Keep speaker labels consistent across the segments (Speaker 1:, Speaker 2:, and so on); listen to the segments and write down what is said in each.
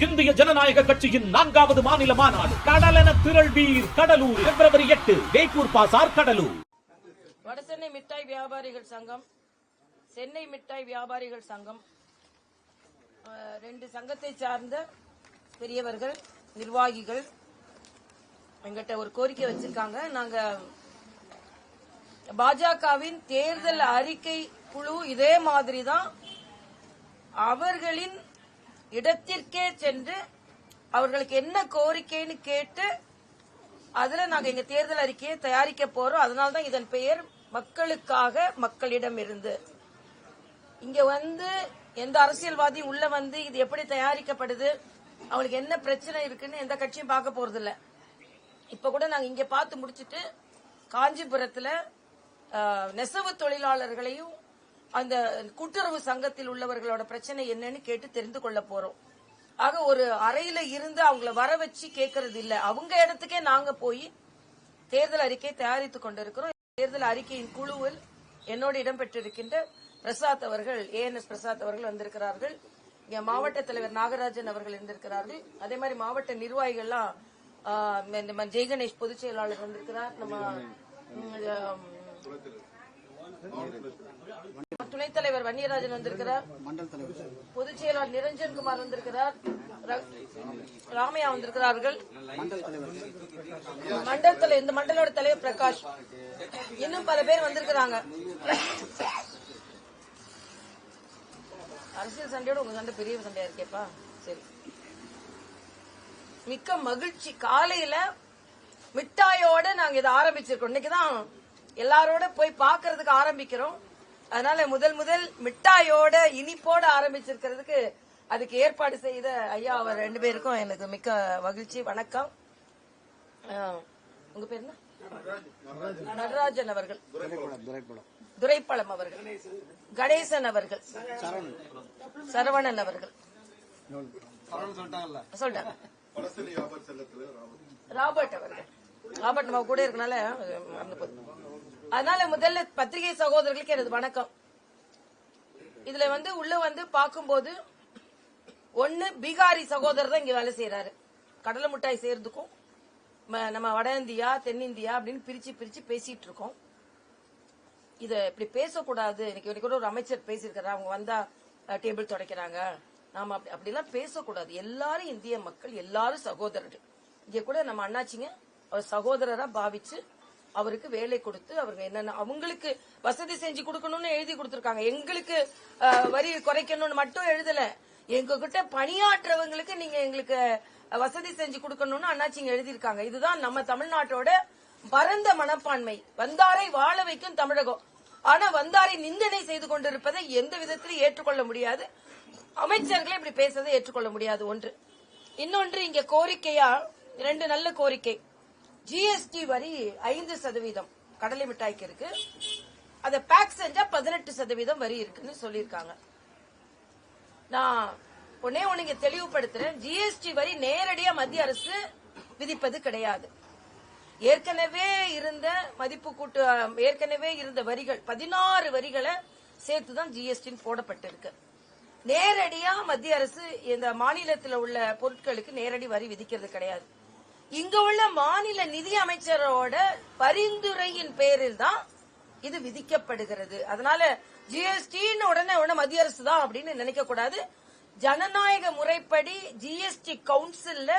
Speaker 1: இந்திய ஜனநாயக கட்சியின் 4வது மாநில மாநாடு கடலென திரள்வீர் கடலூர் பிப்ரவரி 8 வேப்பூர் பாசார் கடலூர்.
Speaker 2: வடசென்னை மிட்டாய் வியாபாரிகள் சங்கம், சென்னை மிட்டாய் வியாபாரிகள் சங்கம், 2 சங்கத்தை சார்ந்த பெரியவர்கள் நிர்வாகிகள் எங்கிட்ட ஒரு கோரிக்கை வச்சிருக்காங்க. நாங்க பாஜகவின் தேர்தல் அறிக்கை குழு இதே மாதிரிதான் அவர்களின் இடத்திற்கே சென்று அவர்களுக்கு என்ன கோரிக்கைன்னு கேட்டு அதுல நாங்க எங்க தேர்தல் அறிக்கையை தயாரிக்க போறோம். அதனால்தான் இதன் பெயர் மக்களுக்காக மக்களிடம் இருந்து. இங்க வந்து எந்த அரசியல்வாதியும் உள்ள வந்து இது எப்படி தயாரிக்கப்படுது, அவங்களுக்கு என்ன பிரச்சனை இருக்குன்னு எந்த கட்சியும் பார்க்க போறது இல்ல. இப்ப கூட நாங்க இங்க பார்த்து முடிச்சிட்டு காஞ்சிபுரத்துல நெசவு தொழிலாளர்களையும் அந்த கூட்டுறவு சங்கத்தில் உள்ளவர்களோட பிரச்சனை என்னன்னு கேட்டு தெரிந்து கொள்ள போறோம். ஆக ஒரு அறையில இருந்து அவங்கள வர வச்சு கேட்கறது இல்ல, அவங்க இடத்துக்கே நாங்க போய் தேர்தல் அறிக்கை தயாரித்துக் கொண்டிருக்கிறோம். தேர்தல் அறிக்கையின் குழுவில் என்னோடு இடம்பெற்றிருக்கின்ற பிரசாத் அவர்கள், ANS பிரசாத் அவர்கள் வந்திருக்கிறார்கள். இங்க மாவட்ட தலைவர் நாகராஜன் அவர்கள் இருந்திருக்கிறார்கள். அதே மாதிரி மாவட்ட நிர்வாகிகள்லாம் ஜெய்கணேஷ் பொதுச் செயலாளர் வந்திருக்கிறார். நம்ம துணைத் தலைவர் வன்னியராஜன் வந்திருக்கிறார். பொதுச் செயலாளர் நிரஞ்சன்குமார் வந்திருக்கிறார். ராமையா வந்திருக்கிறார்கள். மண்டல் தலைவர், இந்த மண்டலோட தலைவர் பிரகாஷ், இன்னும் பல பேர் வந்திருக்கிறாங்க. அரசியல் சண்டையோட உங்க சண்டை பெரிய சண்டையா இருக்கேப்பா. சரி, மிக்க மகிழ்ச்சி. காலையில மிட்டாயோட நாங்க இதை ஆரம்பிச்சிருக்கோம். இன்னைக்குதான் எல்லாரோட போய் பாக்குறதுக்கு ஆரம்பிக்கிறோம். அதனால முதல் மிட்டாயோட இனிப்போட ஆரம்பிச்சிருக்கிறதுக்கு அதுக்கு ஏற்பாடு செய்த ஐயா அவர் 2 பேருக்கும் எனக்கு மிக்க மகிழ்ச்சி. வணக்கம். உங்க பேர் என்ன? நடராஜன் அவர்கள், துரைப்பழம் அவர்கள், கணேசன் அவர்கள், சரவணன் அவர்கள் சொல்லிட்டாங்க. ராபர்ட் அவர்கள், ராபர்ட் நம்ம கூட இருக்கனால அதனால முதல்ல பத்திரிகை சகோதரர்களுக்கு எனது வணக்கம். இதுல வந்து உள்ள வந்து பாக்கும்போது ஒன்னு பீகாரி சகோதரர் தான் இங்க வேலை செய்யறாரு. கடலை மிட்டாய் செய்யறதுக்கும் நம்ம வட இந்தியா தென்னிந்தியா அப்படின்னு பிரிச்சு பேசிட்டு இருக்கோம். இத இப்படி பேசக்கூடாது. இன்னைக்கு கூட ஒரு அமைச்சர் பேசியிருக்காரு, அவங்க வந்தா டேபிள் துடைக்கிறாங்க, நாம அப்படிலாம் பேசக்கூடாது. எல்லாரும் இந்திய மக்கள், எல்லாரும் சகோதரர்கள். இங்க கூட நம்ம அண்ணாச்சிங்க அவர் சகோதரரா பாவிச்சு அவருக்கு வேலை கொடுத்து அவருக்கு என்னென்ன அவங்களுக்கு வசதி செஞ்சு கொடுக்கணும்னு எழுதி கொடுத்திருக்காங்க. எங்களுக்கு வரி குறைக்கணும்னு மட்டும் எழுதல, எங்க கிட்ட பணியாற்றவங்களுக்கு நீங்க எங்களுக்கு வசதி செஞ்சு கொடுக்கணும்னு அண்ணாச்சிங்க எழுதியிருக்காங்க. இதுதான் நம்ம தமிழ்நாட்டோட பரந்த மனப்பான்மை. வந்தாரை வாழ வைக்கும் தமிழகம். ஆனா வந்தாரை நிந்தனை செய்து கொண்டிருப்பதை எந்த விதத்திலும் ஏற்றுக்கொள்ள முடியாது. அமைச்சர்களே இப்படி பேசுறதை ஏற்றுக்கொள்ள முடியாது. ஒன்று. இன்னொன்று, இங்க கோரிக்கையா 2 நல்ல கோரிக்கை. GST வரி 5% கடலை மிட்டாய்க்கு இருக்கு. அத பேக் செஞ்சா 18% வரி இருக்குன்னு சொல்லியிருக்காங்க. நான் ஒன்னே இங்க தெளிவுபடுத்துறேன். GST வரி நேரடியா மத்திய அரசு விதிப்பது கிடையாது. ஏற்கனவே இருந்த மதிப்பு கூட்டு, ஏற்கனவே இருந்த வரிகள் 16 வரிகளை சேர்த்துதான் GST போடப்பட்டிருக்கு. நேரடியா மத்திய அரசு இந்த மாநிலத்தில் உள்ள பொருட்களுக்கு நேரடி வரி விதிக்கிறது கிடையாது. இங்க உள்ள மாநில நிதி அமைச்சரோட பரிந்துரையின் பேரில் தான் இது விதிக்கப்படுகிறது. அதனால GST உடனே மத்திய அரசு தான் அப்படின்னு நினைக்க கூடாது. ஜனநாயக முறைப்படி GST கவுன்சில்ல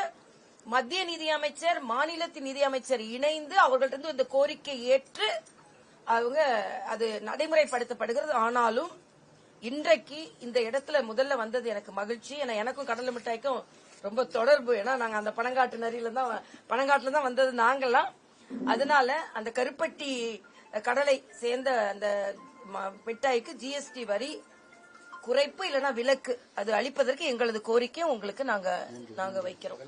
Speaker 2: மத்திய நிதி அமைச்சர், மாநிலத்தின் நிதி அமைச்சர் இணைந்து அவர்கள்ட்ட இந்த கோரிக்கை ஏற்று அவங்க அது நடைமுறைப்படுத்தப்படுகிறது. ஆனாலும் இன்றைக்கு இந்த இடத்துல முதல்ல வந்தது எனக்கு மகிழ்ச்சி. ஏன்னா எனக்கும் கடலை மிட்டாய்க்கும் ரொம்ப தொடர்பு. ஏன்னா நாங்க அந்த பனங்காட்டுல தான் வந்தது நாங்கெல்லாம். அதனால அந்த கருப்பட்டி கடலை சேர்ந்த அந்த மிட்டாய்க்கு GST வரி குறைப்பு இல்லைன்னா விலக்கு அது அளிப்பதற்கு எங்களது கோரிக்கை உங்களுக்கு நாங்க வைக்கிறோம்.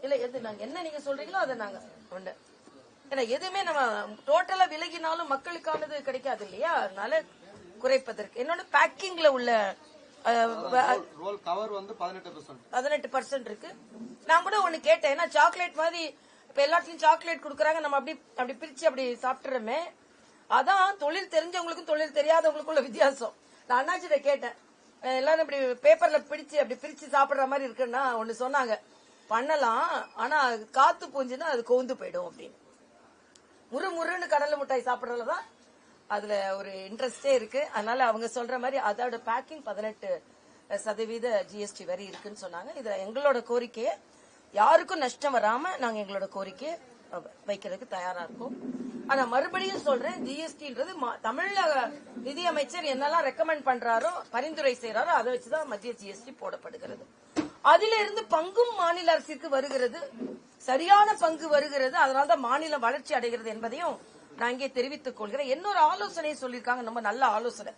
Speaker 2: இல்ல எது நாங்க என்ன நீங்க சொல்றீங்களோ அதை நாங்க உண்டு. ஏன்னா எதுவுமே நம்ம டோட்டலா விலகினாலும் மக்களுக்கானது கிடைக்காது இல்லையா? அதனால குறைப்பதற்கு. என்னோட பேக்கிங்ல உள்ள
Speaker 3: ரோல் கவர் வந்து
Speaker 2: 18% இருக்கு. நான் கூட ஒண்ணு கேட்டேன், ஏன்னா சாக்லேட் மாதிரி இப்ப எல்லாத்துலயும் சாக்லேட் குடுக்கறாங்க, நம்ம அப்படி பிரிச்சு அப்படி சாப்பிட்டுறோமே. அதான் தொழில் தெரிஞ்சவங்களுக்கும் தொழில் தெரியாதவங்களுக்கும் உள்ள வித்தியாசம். நான் அண்ணாச்சிட்ட கேட்டேன், எல்லாரும் இப்படி பேப்பர்ல அப்படி பிரிச்சு சாப்பிடுற மாதிரி இருக்குன்னா ஒண்ணு சொன்னாங்க, பண்ணலாம், ஆனா காத்து பூஞ்சுன்னா அது கோந்து போயிடும் அப்படின்னு. முறுமுறுன்னு கடலை மிட்டாய் சாப்பிடறதுலதான் அதுல ஒரு இன்ட்ரெஸ்டே இருக்கு. அதனால அவங்க சொல்ற மாதிரி அதோட பேக்கிங் 18% GST வரி இருக்குன்னு சொன்னாங்க. இதுல எங்களோட கோரிக்கையை யாருக்கும் நஷ்டம் வராம நாங்க எங்களோட கோரிக்கையை வைக்கிறதுக்கு தயாரா இருக்கும். ஆனா மறுபடியும் சொல்றேன், ஜிஎஸ்டின்றது தமிழக நிதியமைச்சர் என்னெல்லாம் ரெக்கமெண்ட் பண்றாரோ, பரிந்துரை செய்யறாரோ, அதை வச்சுதான் மத்திய ஜிஎஸ்டி போடப்படுகிறது. அதில இருந்து பங்கும் மாநில அரசுக்கு வருகிறது, சரியான பங்கு வருகிறது. அதனால்தான் மாநிலம் வளர்ச்சி அடைகிறது என்பதையும் நான் இங்கே தெரிவித்துக் கொள்கிறேன். இன்னொரு ஆலோசனை சொல்லியிருக்காங்க, ரொம்ப நல்ல ஆலோசனை.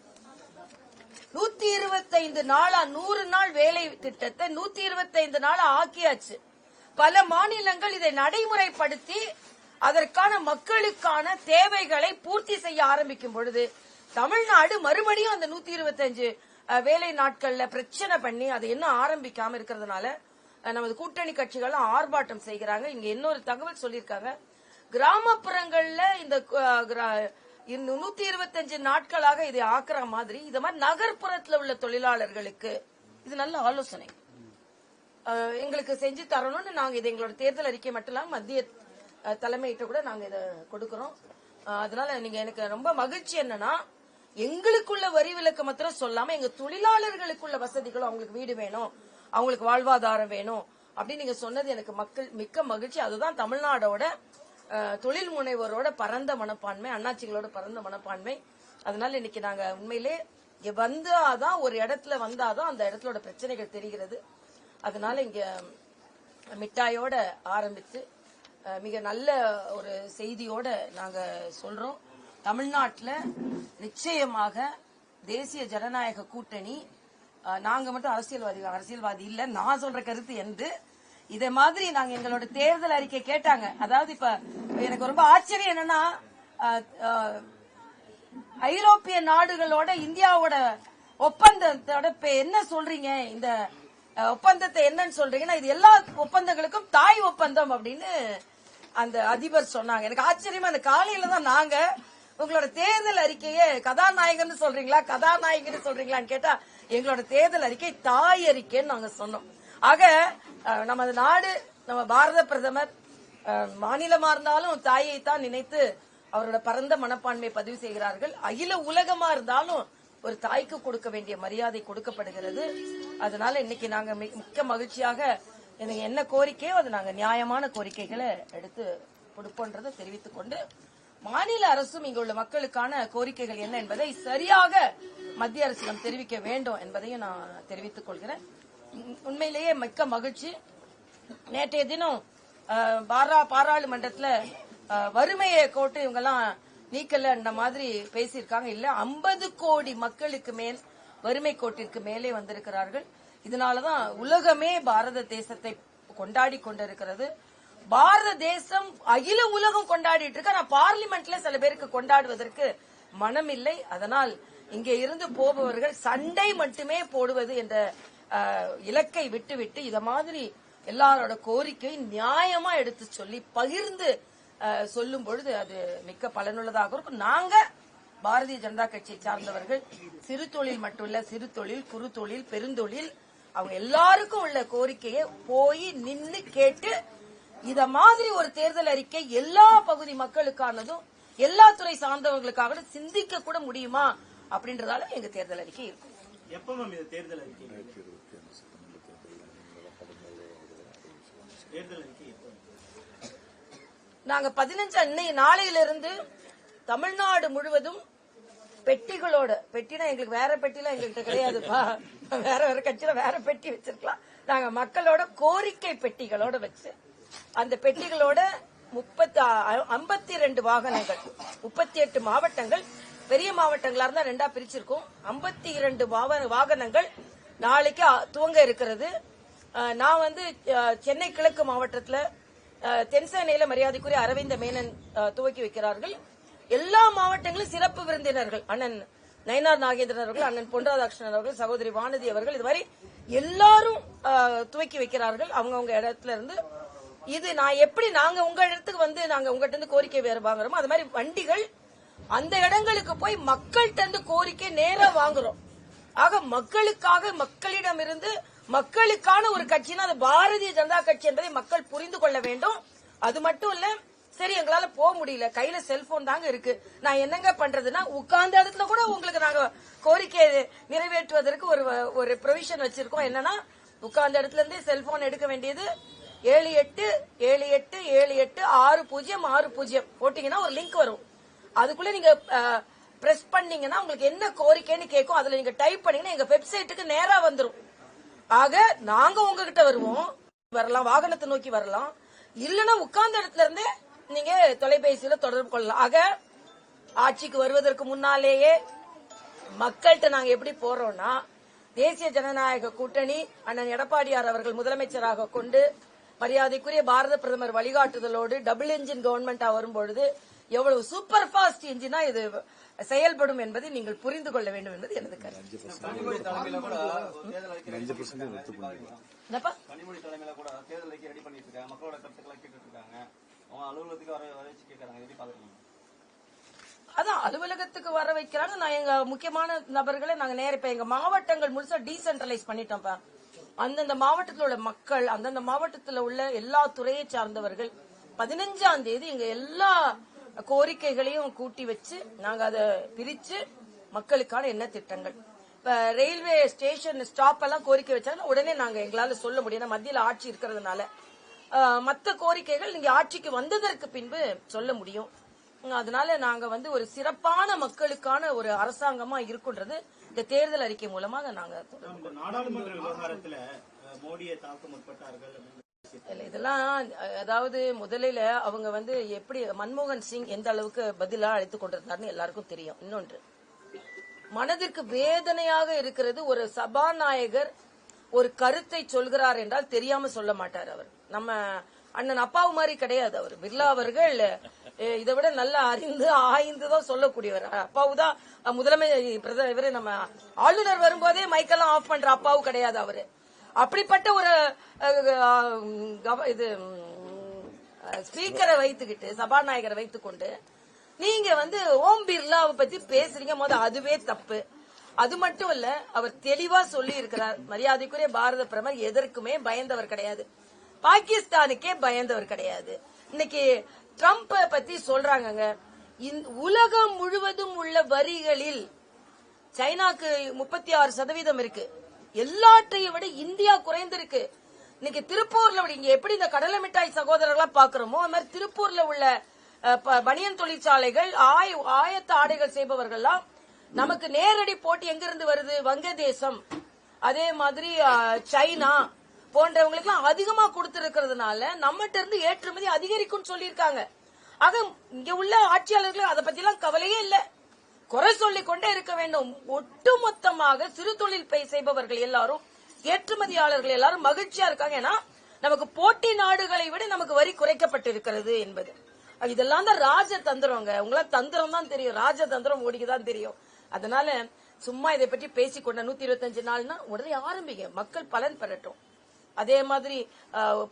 Speaker 2: 125 நாளா 100 நாள் வேலை திட்டத்தை 125 நாளா ஆக்கியாச்சு. பல மாநிலங்கள் இதை நடைமுறைப்படுத்தி அதற்கான மக்களுக்கான தேவைகளை பூர்த்தி செய்ய ஆரம்பிக்கும் பொழுது தமிழ்நாடு மறுபடியும் அந்த 125 வேலை நாட்கள்ல பிரச்சனை பண்ணி அதை இன்னும் ஆரம்பிக்காம இருக்கிறதுனால நமது கூட்டணி கட்சிகள் ஆர்ப்பாட்டம் செய்கிறாங்க. இங்க இன்னொரு தகவல் சொல்லியிருக்காங்க, கிராமப்புறங்கள்ல இந்த 125 நாட்களாக இதை ஆக்குற மாதிரி இத மாதிரி நகர்ப்புறத்துல உள்ள தொழிலாளர்களுக்கு இது நல்ல ஆலோசனை எங்களுக்கு செஞ்சு தரணும்னு நாங்க இதை எங்களோட தேர்தல் அறிக்கை மட்டும் இல்லாம மத்திய தலைமையிட்ட கூட நாங்க இதை கொடுக்கிறோம். அதனால நீங்க எனக்கு ரொம்ப மகிழ்ச்சி என்னன்னா, எங்களுக்குள்ள வரி விலக்கு மாத்திரம் சொல்லாம எங்க தொழிலாளர்களுக்குள்ள வசதிகளும், அவங்களுக்கு வீடு வேணும், அவங்களுக்கு வாழ்வாதாரம் வேணும் அப்படின்னு நீங்க சொன்னது எனக்கு மிக்க மகிழ்ச்சி. அதுதான் தமிழ்நாடோட தொழில் முனைவோரோட பரந்த மனப்பான்மை, அண்ணாச்சிகளோட பரந்த மனப்பான்மை. அதனால இன்னைக்கு நாங்க உண்மையிலே வந்தாதான், ஒரு இடத்துல வந்தாதான் அந்த இடத்தோட பிரச்சனைகள் தெரிகிறது. அதனால இங்க மிட்டாயோட ஆரம்பித்து மிக நல்ல ஒரு செய்தியோட நாங்க சொல்றோம், தமிழ்நாட்டில் நிச்சயமாக தேசிய ஜனநாயக கூட்டணி, நாங்க மட்டும் அரசியல்வாதி இல்ல, நான் சொல்ற கருத்து என்று இதை மாதிரி நாங்க எங்களோட தேர்தல் அறிக்கை கேட்டாங்க. அதாவது இப்ப எனக்கு ரொம்ப ஆச்சரியம் என்னன்னா, ஐரோப்பிய நாடுகளோட இந்தியாவோட ஒப்பந்தத்தோட என்ன சொல்றீங்க, இந்த ஒப்பந்தத்தை என்னன்னு சொல்றீங்கன்னா, இது எல்லா ஒப்பந்தங்களுக்கும் தாய் ஒப்பந்தம் அப்படின்னு அந்த அதிபர் சொன்னாங்க. எனக்கு ஆச்சரியமா, அந்த காலையில தான் நாங்க உங்களோட தேர்தல் அறிக்கையே கதாநாயகன் சொல்றீங்களா கதாநாயகன் சொல்றீங்களான்னு கேட்டா, எங்களோட தேர்தல் அறிக்கை தாய் அறிக்கைன்னு நாங்க சொன்னோம். ஆக நமது நாடு, நம்ம பாரத பிரதமர் மாநிலமா இருந்தாலும் தாயை தான் நினைத்து அவரோட பரந்த மனப்பான்மை பதிவு செய்கிறார்கள். அகில உலகமா இருந்தாலும் ஒரு தாய்க்கு கொடுக்க வேண்டிய மரியாதை கொடுக்கப்படுகிறது. அதனால இன்னைக்கு நாங்க மிக்க மகிழ்ச்சியாக என்ன கோரிக்கையோ அது நாங்க நியாயமான கோரிக்கைகளை எடுத்து கொடுப்போன்றதை தெரிவித்துக் கொண்டு, மாநில அரசும் இங்க உள்ள மக்களுக்கான கோரிக்கைகள் என்ன என்பதை சரியாக மத்திய அரசிடம் தெரிவிக்க வேண்டும் என்பதையும் நான் தெரிவித்துக் கொள்கிறேன். உண்மையிலேயே மிக்க மகிழ்ச்சி. நேற்றைய தினம் பாராளுமன்றத்தில் வறுமையை கோட்டு இவங்கெல்லாம் நீக்கல அந்த மாதிரி பேசியிருக்காங்க. இல்ல, 50 கோடி மக்களுக்கு மேல் வறுமை கோட்டிற்கு மேலே வந்திருக்கிறார்கள். இதனாலதான் உலகமே பாரத தேசத்தை கொண்டாடி கொண்டிருக்கிறது. பாரத தேசம் அகில உலகம் கொண்டாடிட்டு இருக்கு. ஆனா பார்லிமெண்ட்ல சில பேருக்கு கொண்டாடுவதற்கு மனம் இல்லை. அதனால் இங்கே இருந்து போபவர்கள் சண்டை மட்டுமே போடுவது என்ற இலக்கை விட்டுவிட்டு இத மாதிரி எல்லாரோட கோரிக்கை நியாயமா எடுத்து சொல்லி பகிர்ந்து சொல்லும் பொழுது அது மிக்க பலனுள்ளதாக இருக்கும். நாங்க பாரதிய ஜனதா கட்சியை சார்ந்தவர்கள் சிறு தொழில் மட்டும் இல்ல, சிறு தொழில், குறு தொழில், பெருந்தொழில், அவங்க எல்லாருக்கும் உள்ள கோரிக்கையை போய் நின்னு கேட்டு இத மாதிரி ஒரு தேர்தல் அறிக்கை எல்லா பகுதி மக்களுக்கானதும் எல்லா துறை சார்ந்தவர்களுக்காக சிந்திக்க கூட முடியுமா அப்படின்றதால எங்க தேர்தல் அறிக்கை இருக்கும்.
Speaker 4: எப்ப மேம் இது தேர்தல் அறிக்கை?
Speaker 2: நாங்க 15 நாளையிலிருந்து தமிழ்நாடு முழுவதும் பெட்டிகளோட, பெட்டினா எங்களுக்கு வேற பெட்டிலாம் எங்ககிட்ட கிடையாதுப்பா, வேற கட்சியில வேற பெட்டி வச்சிருக்கலாம். நாங்க மக்களோட கோரிக்கை பெட்டிகளோட வச்சு அந்த பெட்டிகளோட 52 வாகனங்கள், 38 மாவட்டங்கள், பெரிய மாவட்டங்களா இருந்தா 2ஆ பிரிச்சிருக்கோம். 52 வாகனங்கள் நாளைக்கு துவங்க இருக்கிறது. நான் சென்னை கிழக்கு மாவட்டத்துல தென்சென்னையில மரியாதைக்குரிய அரவிந்த மேனன் துவக்கி வைக்கிறார்கள். எல்லா மாவட்டங்களும் சிறப்பு விருந்தினர்கள், அண்ணன் நயினார் நாகேந்திரன் அவர்கள், அண்ணன் பொன் ராதாகிருஷ்ணன் அவர்கள், சகோதரி வானதி அவர்கள், இது மாதிரி எல்லாரும் துவக்கி வைக்கிறார்கள் அவங்கவுங்க இடத்துல இருந்து. இது நான் எப்படி நாங்க உங்க இடத்துக்கு நாங்க உங்ககிட்ட இருந்து கோரிக்கை வேற வாங்குறோமோ அது மாதிரி வண்டிகள் அந்த இடங்களுக்கு போய் மக்கள்கிட்ட இருந்து கோரிக்கை நேரா வாங்குறோம். ஆக மக்களுக்காக மக்களிடமிருந்து மக்களுக்கான ஒரு கட்சினா அது பாரதிய ஜனதா கட்சி என்பதை மக்கள் புரிந்து கொள்ள வேண்டும். அது மட்டும் இல்ல, சரி எங்களால போக முடியல, கையில செல்போன் தாங்க இருக்கு, நான் என்னங்க பண்றதுன்னா உட்கார்ந்த இடத்துல கூட உங்களுக்கு நாங்க கோரிக்கை நிறைவேற்றுவதற்கு ஒரு ப்ரொவிஷன் வச்சிருக்கோம். என்னன்னா உட்கார்ந்த இடத்துல இருந்தே செல்போன் எடுக்க வேண்டியது 7878786060 போட்டீங்கன்னா ஒரு லிங்க் வரும். அதுக்குள்ள நீங்க பிரஸ் பண்ணீங்கன்னா உங்களுக்கு என்ன கோரிக்கைன்னு கேட்கும். அதுல நீங்க டைப் பண்ணீங்கன்னா எங்க வெப்சைட்டுக்கு நேரா வந்துரும். ஆக நாங்க உங்ககிட்ட வருவோம், வரலாம், வாகனத்தை நோக்கி வரலாம், இல்லன்னா உட்கார்ந்த இடத்துல இருந்தே நீங்க தொலைபேசியில தொடர்பு கொள்ளலாம். ஆக ஆட்சிக்கு வருவதற்கு முன்னாலேயே மக்கள்கிட்ட நாங்க எப்படி போறோம்னா, தேசிய ஜனநாயக கூட்டணி அண்ணன் எடப்பாடியார் அவர்கள் முதலமைச்சராக கொண்டு மரியாதைக்குரிய பாரத பிரதமர் வழிகாட்டுதலோடு டபுள் என்ஜின் கவர்மெண்டா வரும்பொழுது எவ்வளவு சூப்பர் பாஸ்ட் என்ஜினா இது செயல்படும் என்பதை நீங்கள் புரிந்து கொள்ள வேண்டும் என்பது எனது கருத்து.
Speaker 3: கனிமொழி தலைமையில கூட தேர்தல் அறிக்கை ரெடி பண்ணிட்டு இருக்காங்க, மக்களோட கருத்துக்களை கேட்டு இருக்காங்க, அவங்க அலுவலகத்துக்கு வர வச்சு கேட்கறாங்க, எப்படி பாக்குறீங்க?
Speaker 2: அதான் அலுவலகத்துக்கு வர வைக்கிறாங்க. நான் எங்க முக்கியமான நபர்களை நாங்க இப்ப எங்க மாவட்டங்கள் முழுசா டீசென்ட்ரலைஸ் பண்ணிட்டோம்ப்பா. அந்தந்த மாவட்டத்தில் உள்ள மக்கள், அந்தந்த மாவட்டத்தில் உள்ள எல்லா துறையை சார்ந்தவர்கள் 15ஆம் தேதி எங்க எல்லா கோரிக்கைகளையும் கூட்டி வச்சு நாங்க அதை பிரிச்சு மக்களுக்கான என்ன திட்டங்கள், இப்ப ரயில்வே ஸ்டேஷன் ஸ்டாப் எல்லாம் கோரிக்கை வச்சாங்கன்னா உடனே நாங்க எங்களால சொல்ல முடியும், மத்தியில ஆட்சி இருக்கிறதுனால. மத்த கோரிக்கைகள் நீங்க ஆட்சிக்கு வந்ததற்கு பின்பு சொல்ல முடியும். அதனால நாங்க ஒரு சிறப்பான மக்களுக்கான ஒரு அரசாங்கமா இருக்குன்றது இந்த தேர்தல் அறிக்கை மூலமாக நாங்க
Speaker 4: நாடாளுமன்ற விவகாரத்துல மோடியை தாக்க முற்பட்டார்கள்.
Speaker 2: இதெல்லாம் அதாவது முதலில் அவங்க எப்படி மன்மோகன் சிங் எந்த அளவுக்கு பதிலா அழைத்துக் கொண்டிருந்தாருன்னு எல்லாருக்கும் தெரியும். இன்னொன்று மனதிற்கு வேதனையாக இருக்கிறது, ஒரு சபாநாயகர் ஒரு கருத்தை சொல்கிறார் என்றால் தெரியாம சொல்ல மாட்டார். அவர் நம்ம அண்ணன் அப்பாவு மாதிரி கிடையாது. அவர் பிர்லா அவர்கள் இதை விட நல்லா அறிந்து ஆய்ந்துதான் சொல்லக்கூடியவர். அப்பாவு தான் முதலமை இவரு நம்ம ஆளுநர் வரும்போதே மைக்கெல்லாம் ஆஃப் பண்ற அப்பாவு கிடையாது அவரு. அப்படிப்பட்ட ஒரு ஸ்பீக்கரை வைத்துக்கிட்டு சபாநாயகரை வைத்துக்கொண்டு நீங்க ஓம் பிர்லாவை பத்தி பேசுறீங்க, அதுவே தப்பு. அது மட்டும் இல்ல, அவர் தெளிவா சொல்லி இருக்கிறார், மரியாதைக்குரிய பாரத பிரதமர் எதற்குமே பயந்தவர் கிடையாது, பாகிஸ்தானுக்கே பயந்தவர் கிடையாது. இன்னைக்கு ட்ரம்ப் பத்தி சொல்றாங்க, உலகம் முழுவதும் உள்ள வரிகளில் சைனாக்கு 36% இருக்கு, எல்லாற்றையும் விட இந்தியா குறைந்திருக்கு. இன்னைக்கு திருப்பூர்ல இங்க எப்படி இந்த கடலை மிட்டாய் சகோதரர்களா பாக்குறோமோ, அது மாதிரி திருப்பூர்ல உள்ள பனியன் தொழிற்சாலைகள், ஆயத்த ஆடைகள் செய்பவர்கள்லாம் நமக்கு நேரடி போட்டி எங்கிருந்து வருது, வங்கதேசம், அதே மாதிரி சைனா போன்றவங்களுக்கு எல்லாம் அதிகமா கொடுத்திருக்கிறதுனால நம்மகிட்ட இருந்து ஏற்றுமதி அதிகரிக்கும் சொல்லியிருக்காங்க. ஆக இங்க உள்ள ஆட்சியாளர்கள் அதை பத்தி எல்லாம் கவலையே இல்ல, குறை சொல்லிக் கொண்டே இருக்க வேண்டும். ஒட்டுமொத்தமாக சிறு தொழில் செய்பவர்கள் எல்லாரும், ஏற்றுமதியாளர்கள் எல்லாரும் மகிழ்ச்சியா இருக்காங்க. ஏன்னா நமக்கு போட்டி நாடுகளை விட நமக்கு வரி குறைக்கப்பட்டிருக்கிறது என்பது. இதெல்லாம் தான் ராஜதந்திரங்க. உங்களாம் தந்திரம் தான் தெரியும், ராஜதந்திரம் ஓடிக்குதான் தெரியும். அதனால சும்மா இதை பற்றி பேசிக்கொண்ட 125 நாள்னா உடனே ஆரம்பிங்க, மக்கள் பலன் பெறட்டும். அதே மாதிரி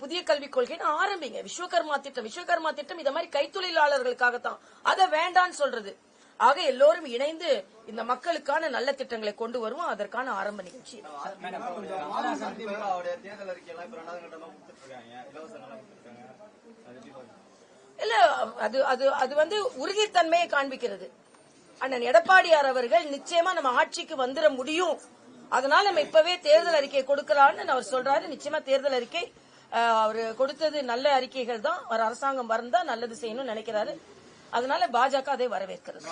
Speaker 2: புதிய கல்விக் கொள்கைன்னு ஆரம்பிங்க. விஸ்வகர்மா திட்டம் இந்த மாதிரி கைத்தொழிலாளர்களுக்காகத்தான், அதை வேண்டான்னு சொல்றது. ஆக எல்லோரும் இணைந்து இந்த மக்களுக்கான நல்ல திட்டங்களை கொண்டு வருவோம். அதற்கான ஆரம்ப நிகழ்ச்சி இல்ல, அது உறுதித்தன்மையை காண்பிக்கிறது. அண்ணன் எடப்பாடியார் அவர்கள் நிச்சயமா நம்ம ஆட்சிக்கு வந்துட முடியும், அதனால நம்ம இப்பவே தேர்தல் அறிக்கை கொடுக்கலான்னு அவர் சொல்றாரு. நிச்சயமா தேர்தல் அறிக்கை அவரு கொடுத்தது நல்ல அறிக்கைகள் தான். ஒரு அரசாங்கம் வந்தா நல்லது செய்யணும்னு நினைக்கிறாரு. அதனால பாஜக அதை வரவேற்கிறது.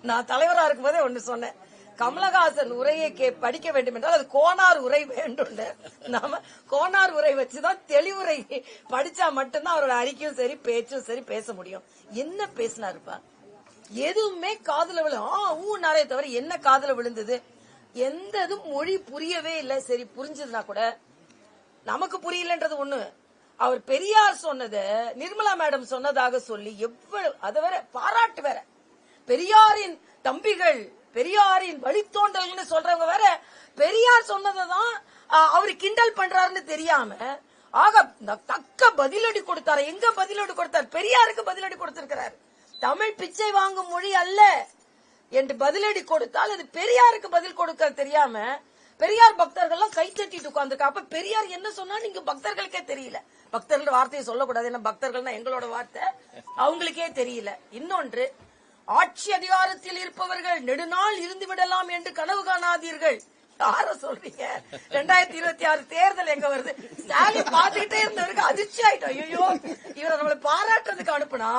Speaker 2: நான் தலைவரா இருக்கும் போதே ஒண்ணு சொன்னேன், கமலஹாசன் உரையை படிக்க வேண்டும் என்றால் அது கோனார் உரை வேண்டும். நாம கோனார் உரை வச்சுதான் தெளிவுரை படிச்சா மட்டும்தான் அவரோட அறிக்கையும் சரி பேச்சும் சரி பேச முடியும். என்ன பேசினாருப்பா, எதுவுமே காதுல நிறைய தவிர என்ன காதுல விழுந்தது, எந்த மொழி புரியவே இல்லை. சரி புரிஞ்சதுன்னா கூட நமக்கு புரியலன்றது ஒண்ணு. அவர் பெரியார் சொன்னதை நிர்மலா மேடம் சொன்னதாக சொல்லி எவ்வளவு அதை வேற பாராட்டு வேற, பெரியாரின் தம்பிகள், பெரியாரின் வழித்தோன்றல்னு சொல்றவங்க வேற பெரியார் சொன்னதான் அவரு கிண்டல் பண்றாருன்னு தெரியாம, ஆக தக்க பதிலடி கொடுத்தாரு. எங்க பதிலடி கொடுத்தார்? பெரியாருக்கு பதிலடி கொடுத்திருக்கிறார். தமிழ் பிச்சை வாங்கும் மொழி அல்ல என்று பதிலடி கொடுத்தால் அது பெரியாருக்கு பதில் கொடுக்க தெரியாம பெரியார் பக்தர்கள் கை தட்டிட்டு உட்கார்ந்துருக்கா. அப்ப பெரியார் என்ன சொன்னா நீங்க பக்தர்களுக்கே தெரியல. பக்தர்கள் வார்த்தையை சொல்லக்கூடாது, ஏன்னா பக்தர்கள்னா எங்களோட வார்த்தை, அவங்களுக்கே தெரியல. இன்னொன்று, ஆட்சி அதிகாரத்தில் இருப்பவர்கள் நெடுநாள் இருந்து விடலாம் என்று கனவு காணாதீர்கள். யார சொல்றீங்க? 2026 தேர்தல் எங்க வருது? ஸ்டாலின் பாத்துக்கிட்டே இருந்தவருக்கு அதிர்ச்சி ஆயிட்டோம். ஐயோ, இவரை நம்மளை பாராட்டுறதுக்கு அனுப்புனா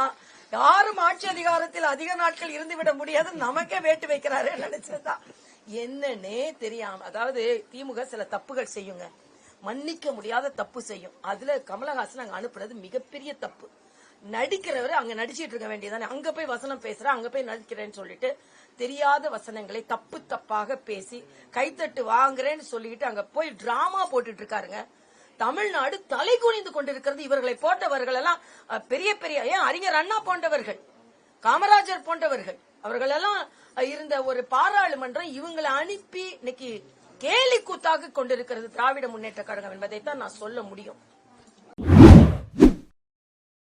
Speaker 2: யாரும் ஆட்சி அதிகாரத்தில் அதிக நாட்கள் இருந்து விட முடியாது, நமக்கே வேட்டு வைக்கிறாரு நினைச்சதா என்னன்னே தெரியாம. அதாவது திமுக சில தப்புகள் செய்யுங்க, மன்னிக்க முடியாத தப்பு செய்யும். அதுல கமலஹாசன் அங்க அனுப்புறது மிகப்பெரிய தப்பு. நடிக்கிறவரு அங்க நடிச்சிட்டு இருக்க வேண்டியதானே, அங்க போய் வசனம் பேசுற, அங்க போய் நடிக்கிறேன்னு சொல்லிட்டு தெரியாத வசனங்களை தப்பு தப்பாக பேசி கைத்தட்டு வாங்குறேன்னு சொல்லிட்டு அங்க போய் டிராமா போட்டுட்டு இருக்காருங்க. தமிழ்நாடு தலை குனிந்து கொண்டிருக்கிறது. இவர்களை போட்டவர்கள் எல்லாம் பெரிய பெரிய அறிஞர் அண்ணா போன்றவர்கள், காமராஜர் போன்றவர்கள், அவர்கள் எல்லாம் இருந்த ஒரு பாராளுமன்றம் இவங்களை அனுப்பி இன்னைக்கு கேலி கூத்தாக கொண்டிருக்கிறது திராவிட முன்னேற்ற கழகம் என்பதைத்தான் நான் சொல்ல முடியும்.